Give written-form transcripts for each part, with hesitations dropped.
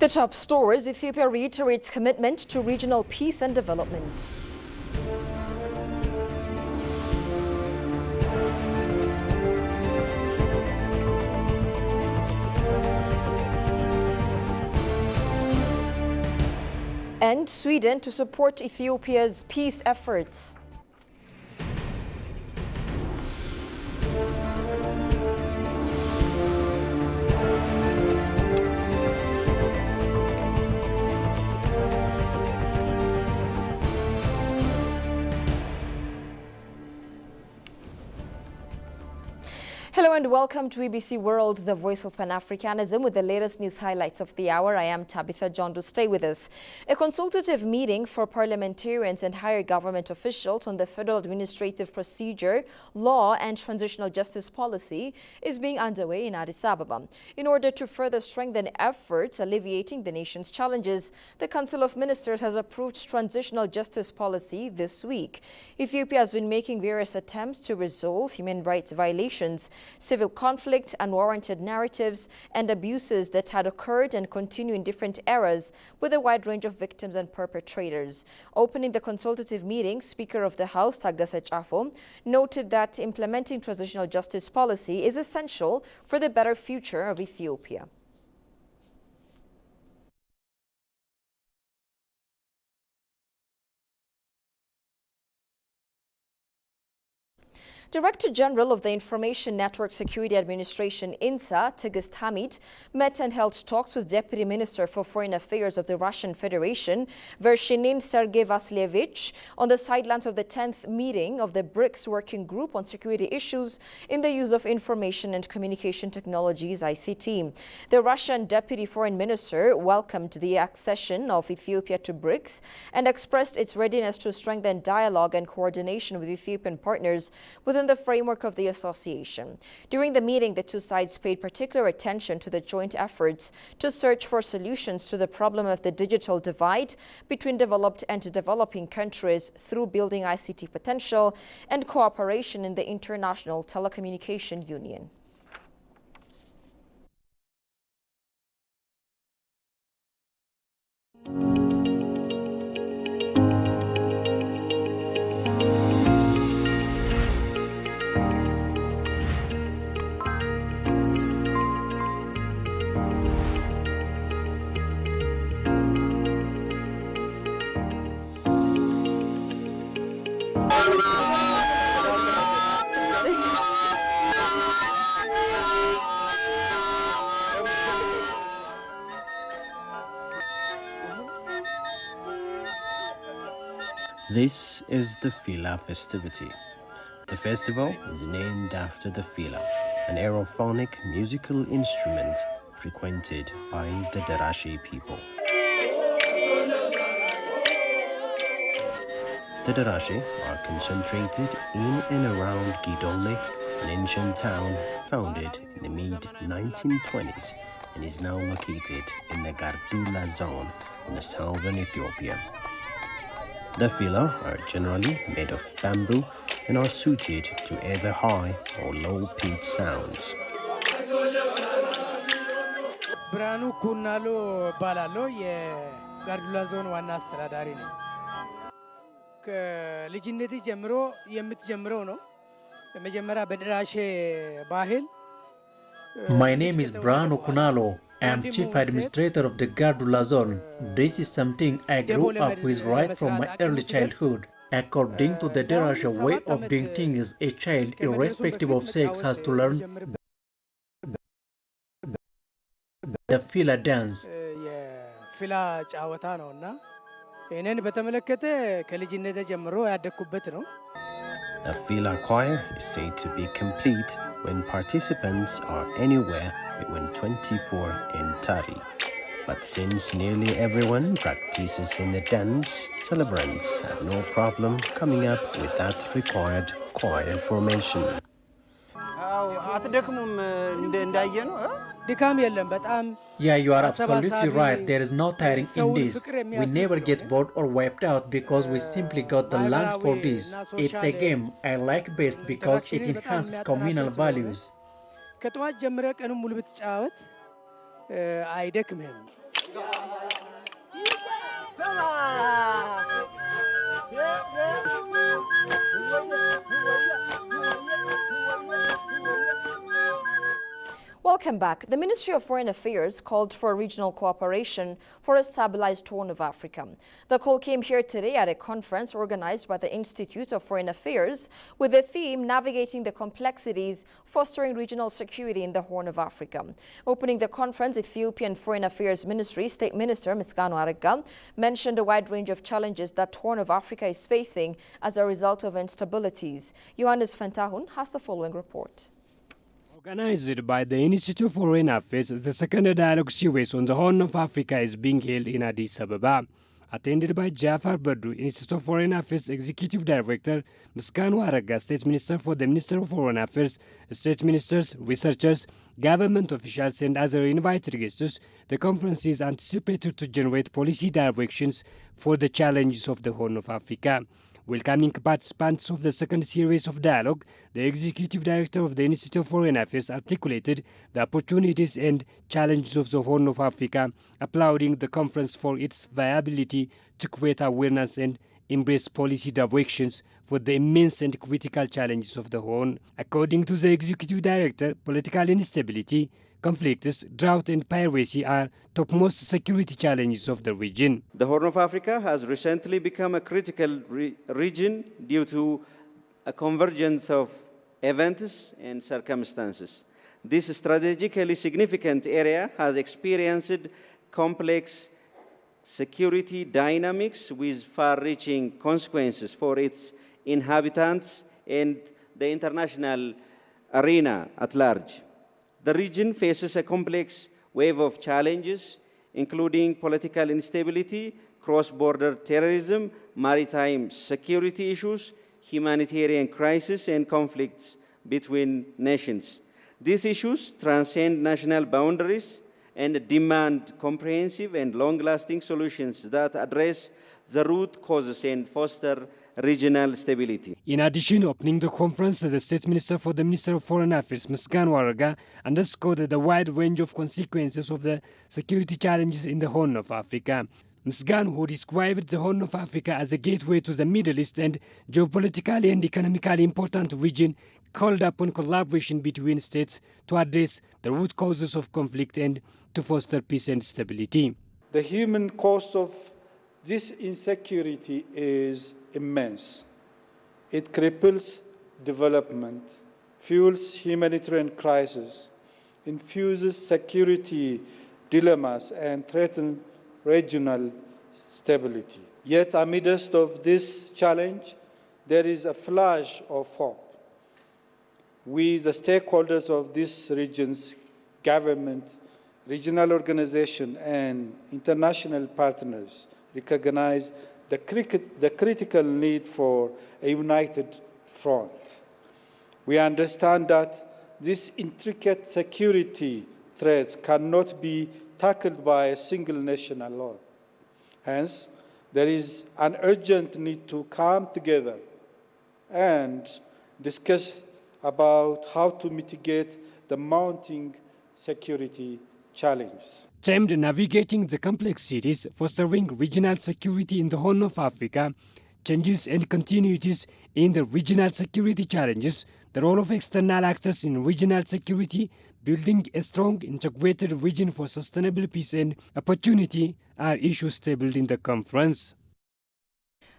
The top stories: Ethiopia reiterates commitment to regional peace and development. And Sweden to support Ethiopia's peace efforts. Hello and welcome to EBC World, the voice of Pan-Africanism, with the latest news highlights of the hour. I am Tabitha Jondo. Stay with us. A consultative meeting for parliamentarians and higher government officials on the federal administrative procedure, law and transitional justice policy is being underway in Addis Ababa. In order to further strengthen efforts alleviating the nation's challenges, the Council of Ministers has approved transitional justice policy this week. Ethiopia has been making various attempts to resolve human rights violations, civil conflict, unwarranted narratives, and abuses that had occurred and continue in different eras with a wide range of victims and perpetrators. Opening the consultative meeting, Speaker of the House, Taggase Chafo, noted that implementing transitional justice policy is essential for the better future of Ethiopia. Director General of the Information Network Security Administration, INSA, Tigist Hamid, met and held talks with Deputy Minister for Foreign Affairs of the Russian Federation, Vershinin Sergei Vasilyevich, on the sidelines of the 10th meeting of the BRICS Working Group on Security Issues in the Use of Information and Communication Technologies, ICT. The Russian Deputy Foreign Minister welcomed the accession of Ethiopia to BRICS and expressed its readiness to strengthen dialogue and coordination with Ethiopian partners within the framework of the association. During the meeting, the two sides paid particular attention to the joint efforts to search for solutions to the problem of the digital divide between developed and developing countries through building ICT potential and cooperation in the International Telecommunication Union. This is the Fila festivity. The festival is named after the Fila, an aerophonic musical instrument frequented by the Darashi people. The Darashi are concentrated in and around Gidole, an ancient town founded in the mid-1920s and is now located in the Gardula zone in the southern Ethiopia. The Fila are generally made of bamboo and are suited to either high or low pitch sounds. Branu Kunalo Balalo, Gardula zone one astradari. Ligineti Gemro, Yemit Gemrono, Mejamara Bedrashe Bahil. My name is Branu Kunalo. I am Chief Administrator of the Gardula Zone. This is something I grew up with right from my early childhood. According to the Derasha way of doing things, a child, irrespective of sex, has to learn the Fila dance. Fila Chawatano, na? In Betamelekete, Kalijinete Jamro at the Kubetro. A Fila choir is said to be complete when participants are anywhere between 24 and 30. But since nearly everyone practices in the dance, celebrants have no problem coming up with that required choir formation. Yeah, you are absolutely right. There is no tiring in this. We never get bored or wiped out because we simply got the lungs for this. It's a game I like best because it enhances communal values. Welcome back. The Ministry of Foreign Affairs called for regional cooperation for a stabilized Horn of Africa. The call came here today at a conference organized by the Institute of Foreign Affairs with the theme Navigating the Complexities, Fostering Regional Security in the Horn of Africa. Opening the conference, Ethiopian Foreign Affairs Ministry State Minister Misganu Arega mentioned a wide range of challenges that Horn of Africa is facing as a result of instabilities. Johannes Fentahun has the following report. Organized by the Institute for Foreign Affairs, the second dialogue series on the Horn of Africa is being held in Addis Ababa. Attended by Jafar Badru, Institute of Foreign Affairs Executive Director, Misganu Arega, State Minister for the Minister of Foreign Affairs, State Ministers, researchers, government officials and other invited guests, the conference is anticipated to generate policy directions for the challenges of the Horn of Africa. Welcoming participants of the second series of dialogue, the Executive Director of the Institute of Foreign Affairs articulated the opportunities and challenges of the Horn of Africa, applauding the conference for its viability to create awareness and embrace policy directions for the immense and critical challenges of the Horn. According to the Executive Director, political instability, conflicts, drought and piracy are topmost security challenges of the region. The Horn of Africa has recently become a critical region due to a convergence of events and circumstances. This strategically significant area has experienced complex security dynamics with far-reaching consequences for its inhabitants and the international arena at large. The region faces a complex wave of challenges, including political instability, cross-border terrorism, maritime security issues, humanitarian crisis, and conflicts between nations. These issues transcend national boundaries and demand comprehensive and long-lasting solutions that address the root causes and foster regional stability. In addition, opening the conference, the State Minister for the Minister of Foreign Affairs, Misganu Arega, underscored the wide range of consequences of the security challenges in the Horn of Africa. Misganu, who described the Horn of Africa as a gateway to the Middle East and geopolitically and economically important region, called upon collaboration between states to address the root causes of conflict and to foster peace and stability. The human cost of this insecurity is immense. It cripples development, fuels humanitarian crisis, infuses security dilemmas, and threatens regional stability. Yet amidst of this challenge, there is a flash of hope. We, the stakeholders of this region's government, regional organization, and international partners recognize the critical need for a united front. We understand that these intricate security threats cannot be tackled by a single nation alone. Hence, there is an urgent need to come together and discuss about how to mitigate the mounting security challenge. Termed Navigating the Complexities, Fostering Regional Security in the Horn of Africa, Changes and Continuities in the Regional Security Challenges, the role of external actors in regional security, building a strong integrated region for sustainable peace and opportunity are issues tabled in the conference.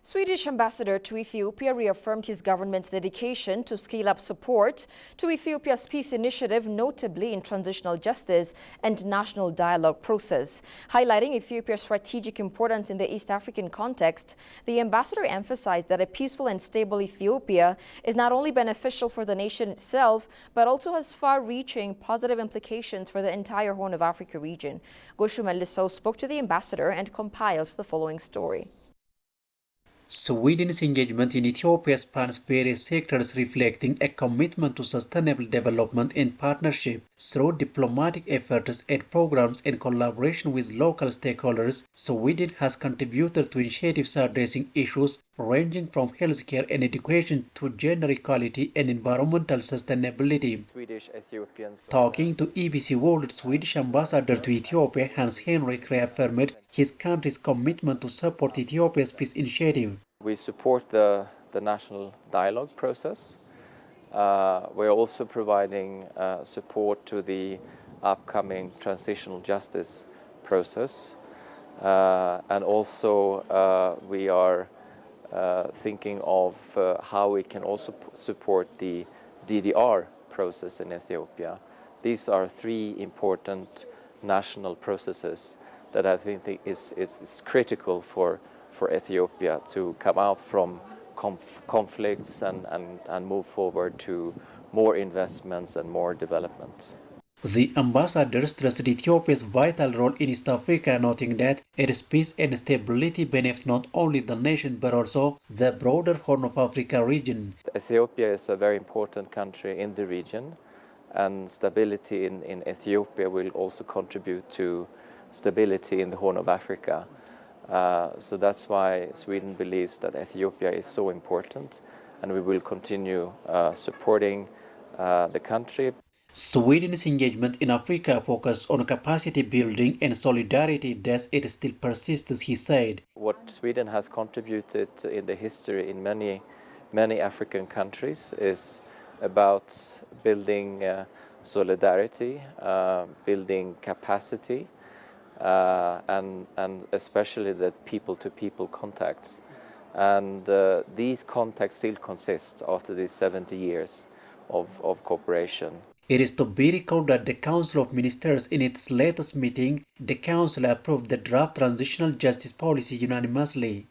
Swedish ambassador to Ethiopia reaffirmed his government's dedication to scale up support to Ethiopia's peace initiative, notably in transitional justice and national dialogue process. Highlighting Ethiopia's strategic importance in the East African context, the ambassador emphasized that a peaceful and stable Ethiopia is not only beneficial for the nation itself, but also has far-reaching positive implications for the entire Horn of Africa region. Goshu Melliso spoke to the ambassador and compiled the following story. Sweden's engagement in Ethiopia spans various sectors, reflecting a commitment to sustainable development and partnership. Through diplomatic efforts and programs in collaboration with local stakeholders, Sweden has contributed to initiatives addressing issues ranging from healthcare and education to gender equality and environmental sustainability. Talking to EBC World, Swedish ambassador to Ethiopia Hans Henrik reaffirmed his country's commitment to support Ethiopia's peace initiative. We support the national dialogue process. We're also providing support to the upcoming transitional justice process. And also we are thinking of how we can also support the DDR process in Ethiopia. These are three important national processes that I think is critical for Ethiopia to come out from conflicts and move forward to more investments and more development. The ambassador stressed Ethiopia's vital role in East Africa, noting that its peace and stability benefit not only the nation but also the broader Horn of Africa region. Ethiopia is a very important country in the region, and stability in Ethiopia will also contribute to stability in the Horn of Africa. So that's why Sweden believes that Ethiopia is so important, and we will continue supporting the country. Sweden's engagement in Africa focuses on capacity building and solidarity, thus it still persists, he said. What Sweden has contributed in the history in many African countries is about building solidarity, building capacity, and especially the people-to-people contacts. And these contacts still consist after these 70 years of cooperation. It is to be recalled that the Council of Ministers in its latest meeting, the Council approved the draft transitional justice policy unanimously.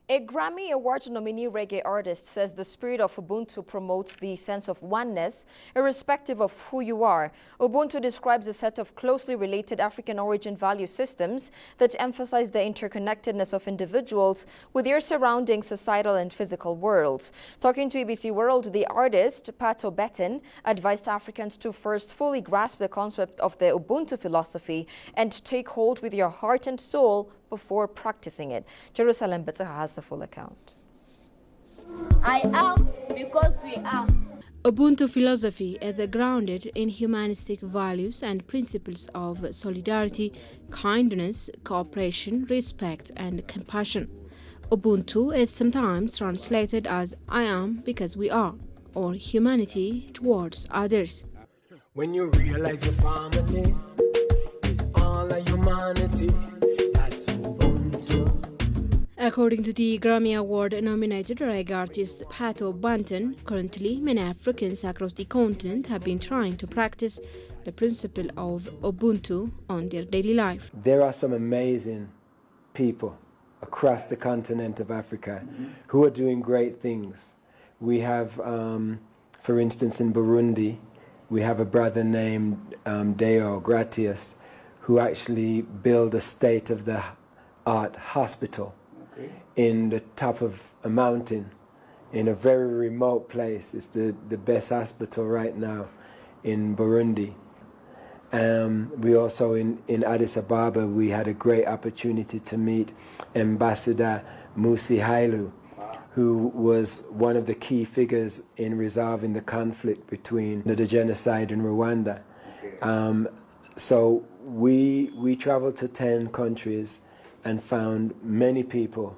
A Grammy Award nominee reggae artist says the spirit of Ubuntu promotes the sense of oneness, irrespective of who you are. Ubuntu describes a set of closely related African origin value systems that emphasize the interconnectedness of individuals with their surrounding societal and physical worlds. Talking to EBC World, the artist, Pato Betten, advised Africans to first fully grasp the concept of the Ubuntu philosophy and take hold with your heart and soul before practicing it. Jerusalem Betzaha has the full account. I am because we are. Ubuntu philosophy is grounded in humanistic values and principles of solidarity, kindness, cooperation, respect, and compassion. Ubuntu is sometimes translated as I am because we are, or humanity towards others. When you realize your family is all of humanity, that's Ubuntu. According to the Grammy Award-nominated reggae artist Pato Betten, currently many Africans across the continent have been trying to practice the principle of Ubuntu on their daily life. There are some amazing people across the continent of Africa who are doing great things. We have, for instance, in Burundi, we have a brother named Deo Gratius who actually built a state-of-the-art hospital in the top of a mountain in a very remote place. It's the best hospital right now in Burundi. We also in Addis Ababa, we had a great opportunity to meet Ambassador Musi Hailu, who was one of the key figures in resolving the conflict between the genocide in Rwanda. So we traveled to 10 countries and found many people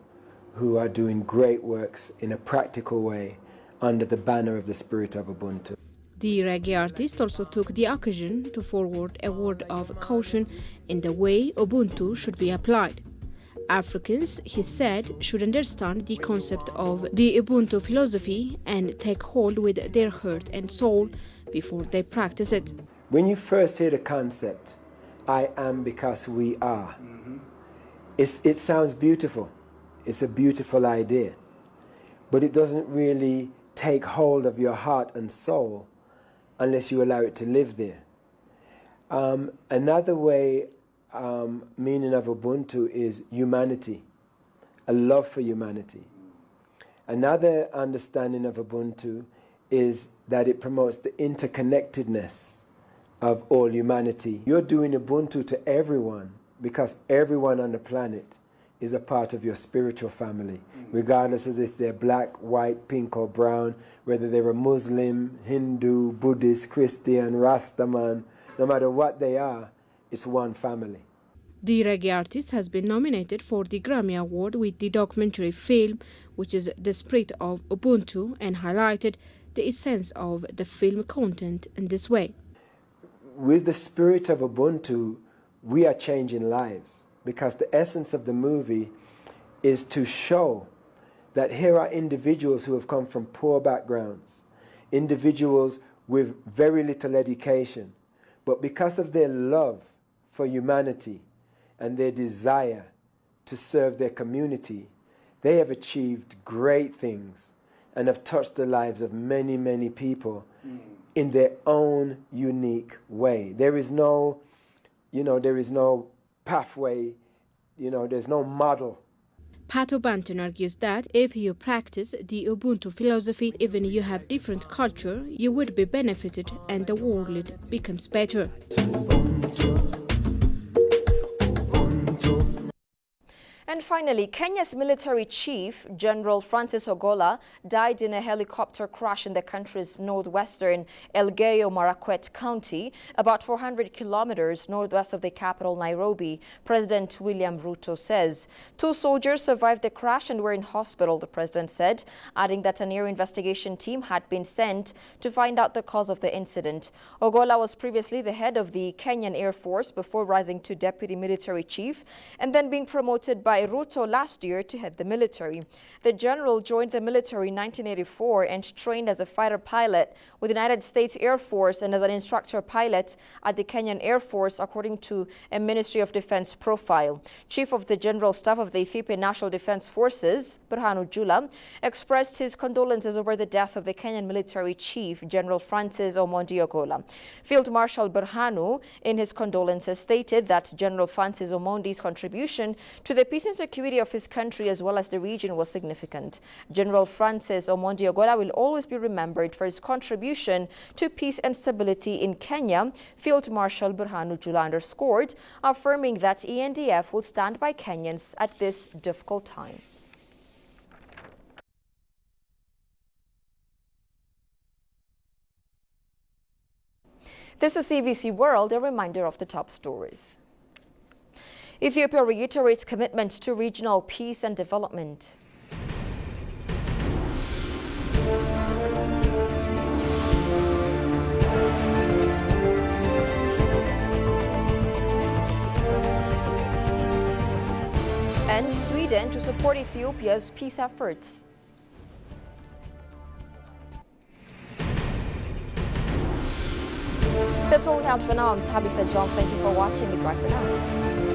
who are doing great works in a practical way under the banner of the spirit of Ubuntu. The reggae artist also took the occasion to forward a word of caution in the way Ubuntu should be applied. Africans, he said, should understand the concept of the Ubuntu philosophy and take hold with their heart and soul before they practice it. When you first hear the concept, I am because we are, it sounds beautiful. It's a beautiful idea, but it doesn't really take hold of your heart and soul unless you allow it to live there. Another meaning of Ubuntu is humanity, a love for humanity. Another understanding of Ubuntu is that it promotes the interconnectedness of all humanity. You're doing Ubuntu to everyone because everyone on the planet is a part of your spiritual family, regardless of if they're black, white, pink, or brown, whether they're a Muslim, Hindu, Buddhist, Christian, Rastaman, no matter what they are, it's one family. The reggae artist has been nominated for the Grammy Award with the documentary film, which is The Spirit of Ubuntu, and highlighted the essence of the film content in this way. With the spirit of Ubuntu, we are changing lives, because the essence of the movie is to show that here are individuals who have come from poor backgrounds, individuals with very little education, but because of their love for humanity and their desire to serve their community, they have achieved great things and have touched the lives of many, many people in their own unique way. There is no, there is no pathway, there's no model. Pato Banton argues that if you practice the Ubuntu philosophy, even you have different culture, you would be benefited and the world becomes better. And finally, Kenya's military chief, General Francis Ogolla, died in a helicopter crash in the country's northwestern Elgeyo Marakwet County, about 400 kilometers northwest of the capital, Nairobi, President William Ruto says. 2 soldiers survived the crash and were in hospital, the president said, adding that an air investigation team had been sent to find out the cause of the incident. Ogolla was previously the head of the Kenyan Air Force before rising to deputy military chief and then being promoted by Ruto last year to head the military. The general joined the military in 1984 and trained as a fighter pilot with the United States Air Force and as an instructor pilot at the Kenyan Air Force, according to a Ministry of Defense profile. Chief of the General Staff of the Ethiopian National Defense Forces, Birhanu Jula, expressed his condolences over the death of the Kenyan military chief, General Francis Omondi Ogolla. Field Marshal Birhanu, in his condolences, stated that General Francis Omondi's contribution to the peace and security of his country as well as the region was significant. General Francis Omondi Ogolla will always be remembered for his contribution to peace and stability in Kenya, Field Marshal Birhanu Jula underscored, affirming that ENDF will stand by Kenyans at this difficult time. This is CBC World, a reminder of the top stories. Ethiopia reiterates commitment to regional peace and development. And Sweden to support Ethiopia's peace efforts. That's all we have for now. I'm Tabitha John. Thank you for watching. Goodbye for now.